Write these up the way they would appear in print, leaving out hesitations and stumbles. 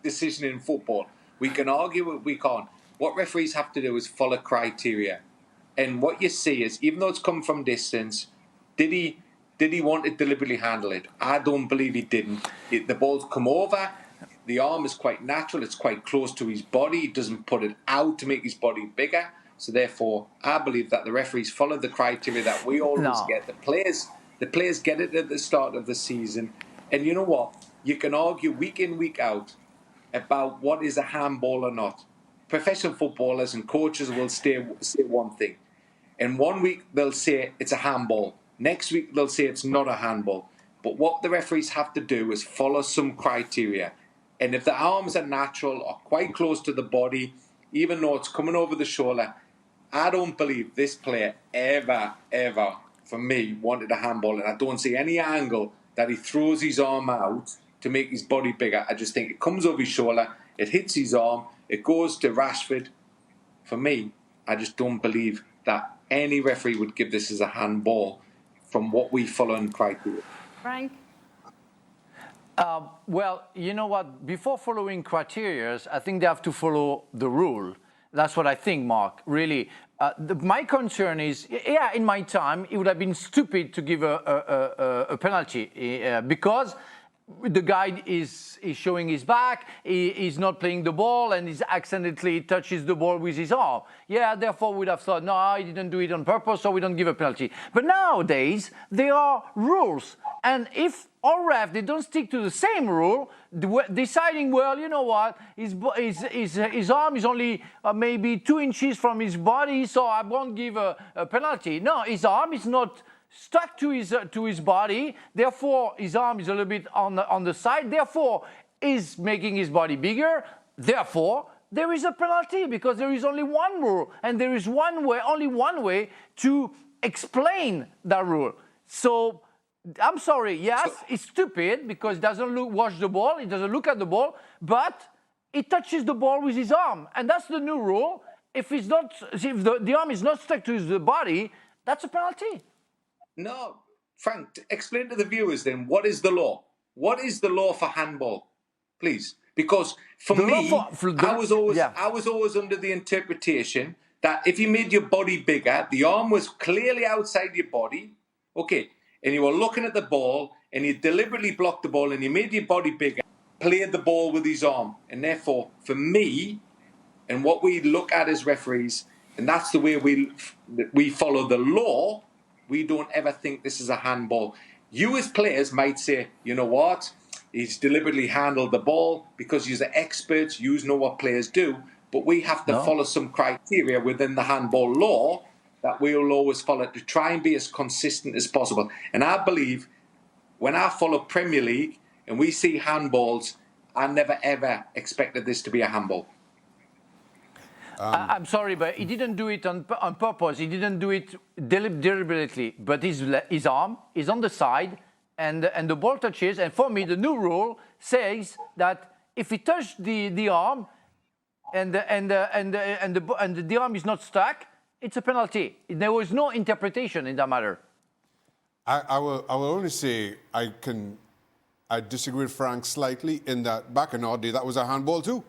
decision in football. We can argue it, we can't. What referees have to do is follow criteria. And what you see is, even though it's come from distance, did he want to deliberately handle it? I don't believe he didn't. The ball's come over. The arm is quite natural. It's quite close to his body. He doesn't put it out to make his body bigger. So therefore, I believe that the referees follow the criteria that we always get. The players get it at the start of the season. And you know what? You can argue week in, week out about what is a handball or not. Professional footballers and coaches will say one thing. And 1 week they'll say it's a handball. Next week they'll say it's not a handball. But what the referees have to do is follow some criteria. And if the arms are natural or quite close to the body, even though it's coming over the shoulder, I don't believe this player ever, for me, wanted a handball. And I don't see any angle that he throws his arm out to make his body bigger. I just think it comes over his shoulder, it hits his arm, it goes to Rashford. For me, I just don't believe that any referee would give this as a handball from what we follow in criteria. Frank? Well, you know what? Before following criteria, I think they have to follow the rule. That's what I think, Mark, really. My concern is, yeah, in my time, it would have been stupid to give a penalty because the guy is showing his back, he's not playing the ball, and he accidentally touches the ball with his arm. Yeah, therefore we'd have thought, no, he didn't do it on purpose, so we don't give a penalty. But nowadays, there are rules. And if all ref, they don't stick to the same rule, deciding, well, you know what, his arm is only maybe 2 inches from his body, so I won't give a penalty. No, his arm is not stuck to his body, therefore his arm is a little bit on the side, therefore is making his body bigger, therefore there is a penalty because there is only one rule and there is only one way to explain that rule. So I'm sorry, yes, it's stupid because it doesn't watch the ball, it doesn't look at the ball, but it touches the ball with his arm, and that's the new rule. If the arm is not stuck to his body, that's a penalty. No, Frank, explain to the viewers then, what is the law? What is the law for handball, please? Because for me, I was always under the interpretation that if you made your body bigger, the arm was clearly outside your body, okay, and you were looking at the ball and you deliberately blocked the ball and you made your body bigger, played the ball with his arm. And therefore, for me, and what we look at as referees, and that's the way we follow the law, we don't ever think this is a handball. You as players might say, you know what, he's deliberately handled the ball because you're the experts, you know what players do, but we have to follow some criteria within the handball law that we will always follow to try and be as consistent as possible. And I believe when I follow Premier League and we see handballs, I never ever expected this to be a handball. I'm sorry, but he didn't do it on purpose. He didn't do it deliberately. But his arm is on the side, and the ball touches. And for me, the new rule says that if he touched the arm, and the arm is not stuck, it's a penalty. There was no interpretation in that matter. I will only say I disagree with Frank slightly in that back in our day, that was a handball too.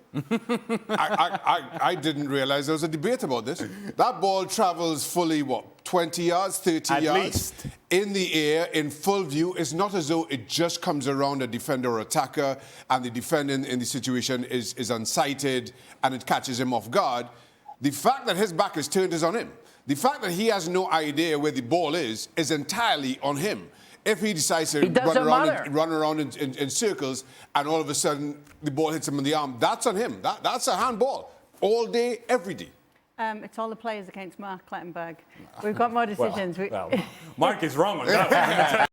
I didn't realize there was a debate about this. That ball travels fully, 20 yards, 30 yards? At least. In the air, in full view. It's not as though it just comes around a defender or attacker and the defendant in the situation is unsighted and it catches him off guard. The fact that his back is turned is on him. The fact that he has no idea where the ball is entirely on him. If he decides to run around in circles and all of a sudden the ball hits him in the arm, that's on him. That's a handball all day, every day. It's all the players against Mark Clattenburg. We've got more decisions. Well, Mark is wrong on that one.